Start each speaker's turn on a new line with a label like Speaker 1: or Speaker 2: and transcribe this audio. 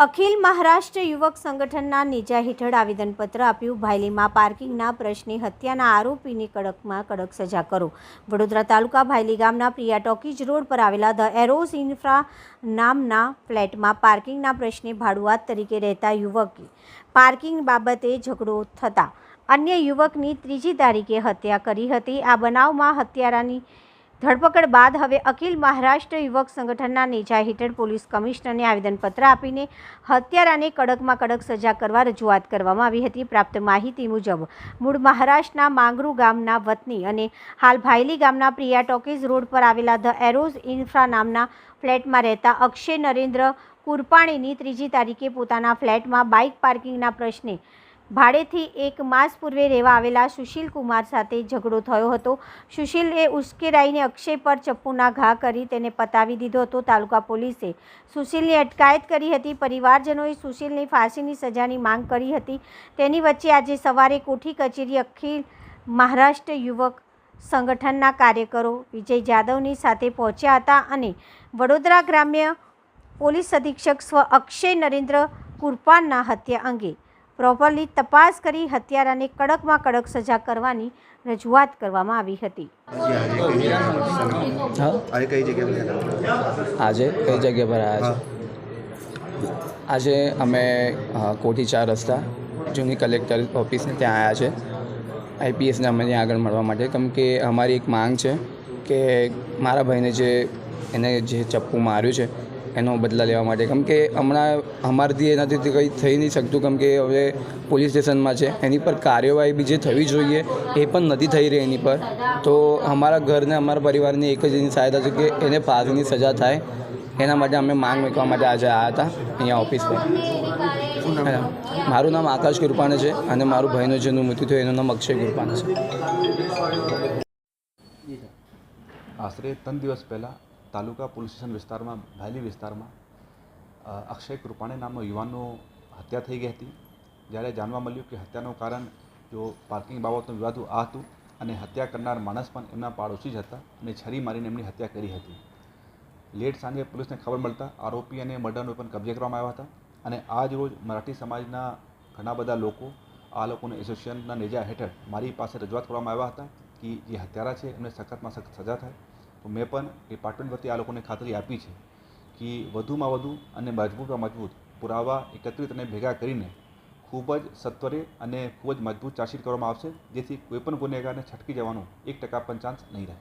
Speaker 1: અખિલ મહારાષ્ટ્ર યુવક સંગઠનના નેજા હેઠળ આવેદનપત્ર આપ્યું. ભાયલીમાં પાર્કિંગના પ્રશ્ને હત્યાના આરોપીની કડકમાં કડક સજા કરો. વડોદરા તાલુકા ભાયલી ગામના પ્રિયા ટોકીજ રોડ પર આવેલા ધ એરોઝ ઇન્ફ્રા નામના ફ્લેટમાં પાર્કિંગના પ્રશ્ને ભાડુઆત તરીકે રહેતા યુવકે પાર્કિંગ બાબતે ઝઘડો થતા અન્ય યુવકની 3જી તારીખે હત્યા કરી હતી. આ બનાવમાં હત્યારાની ધરપકડ બાદ હવે અખિલ મહારાષ્ટ્ર યુવક સંગઠનના નેજા હેઠળ પોલીસ કમિશનરને આવેદનપત્ર આપીને હત્યારાને કડકમાં કડક સજા કરવા રજૂઆત કરવામાં આવી હતી. પ્રાપ્ત માહિતી મુજબ મૂળ મહારાષ્ટ્રના માંગરૂ ગામના વતની અને હાલ ભાયલી ગામના પ્રિયા ટોકીઝ રોડ પર આવેલા ધ એરોઝ ઇન્ફ્રા નામના ફ્લેટમાં રહેતા અક્ષય નરેન્દ્ર કુરપાણીની 3જી તારીખે પોતાના ફ્લેટમાં બાઇક પાર્કિંગના પ્રશ્ને ભાડેથી 1 માસ પૂર્વે રહેવા આવેલા સુશીલ કુમાર સાથે ઝઘડો થયો હતો. સુશીલે ઉશ્કેરાઈને અક્ષય પર ચપ્પુના ઘા કરી તેને પતાવી દીધો હતો. તાલુકા પોલીસે સુશીલની અટકાયત કરી હતી. પરિવારજનોએ સુશીલની ફાંસીની સજાની માંગ કરી હતી. તેની વચ્ચે આજે સવારે કોઠી કચેરી અખિલ મહારાષ્ટ્ર યુવક સંગઠનના કાર્યકરો વિજય જાદવની સાથે પહોંચ્યા હતા અને વડોદરા ગ્રામ્ય પોલીસ અધિક્ષક સ્વ અક્ષય નરેન્દ્ર કુરપાનના હત્યા અંગે પ્રોપરલી તપાસ કરી હત્યારાને કડકમાં કડક સજા કરવાની રજૂઆત કરવામાં આવી હતી.
Speaker 2: આજે કઈ જગ્યા પર આવ્યા છે?
Speaker 3: આજે અમે કોઠી 4 રસ્તા જૂની કલેક્ટર ઓફિસને ત્યાં આવ્યા છે. આઈપીએસને અમે ત્યાં આગળ મળવા માટે, કેમ કે અમારી એક માંગ છે કે મારા ભાઈને એને જે ચપ્પુ માર્યું છે એનો બદલા લેવા માટે, કેમ કે હમણાં અમારાથી એનાથી કંઈ થઈ નહીં શકતું, કેમ કે હવે પોલીસ સ્ટેશનમાં છે. એની પર કાર્યવાહી બી જે થવી જોઈએ એ પણ નથી થઈ રહી એની પર. તો અમારા ઘરને અમારા પરિવારની એક જ એની સહાયતા છે કે એને ફાંસીની સજા થાય. એના માટે અમે માંગ મૂકવા માટે આજે આવ્યા હતા અહીંયા ઓફિસ પર. મારું નામ આકાશ કુરપાને છે અને મારું ભાઈનું જેનું મૃત્યુ થયું એનું નામ અક્ષય કુરપાને છે.
Speaker 4: આશરે 3 દિવસ પહેલાં તાલુકા પોલીસ સ્ટેશન વિસ્તારમાં, ભાયલી વિસ્તારમાં અક્ષય કૃપાણી નામનો યુવાનનો હત્યા થઈ ગઈ હતી. જ્યારે જાણવા મળ્યું કે હત્યાનું કારણ જો પાર્કિંગ બાબતનો વિવાદ આ હતું અને હત્યા કરનાર માણસ પણ એમના પાડોશી જ હતા અને છરી મારીને એમની હત્યા કરી હતી. લેટ સાંજે પોલીસને ખબર મળતા આરોપી અને મર્ડરનો પણ કબજે કરવામાં આવ્યા હતા અને આજ રોજ મરાઠી સમાજના ઘણા બધા લોકો આ લોકોને એસોસિએશનના નેજા હેઠળ મારી પાસે રજૂઆત કરવામાં આવ્યા હતા કે જે હત્યારા છે એમને સખતમાં સખત સજા થાય. તો મેં પણ ડિપાર્ટમેન્ટ વતી આ લોકોને ખાતરી આપી છે કે વધુમાં વધુ અને મજબૂતમાં મજબૂત પુરાવા એકત્રિત અને ભેગા કરીને ખૂબ જ સત્વરે અને ખૂબ જ મજબૂત ચાર્જશીટ કરવામાં આવશે, જેથી કોઈપણ ગુનેગારને છટકી જવાનો 1% પણ ચાન્સ નહીં રહે.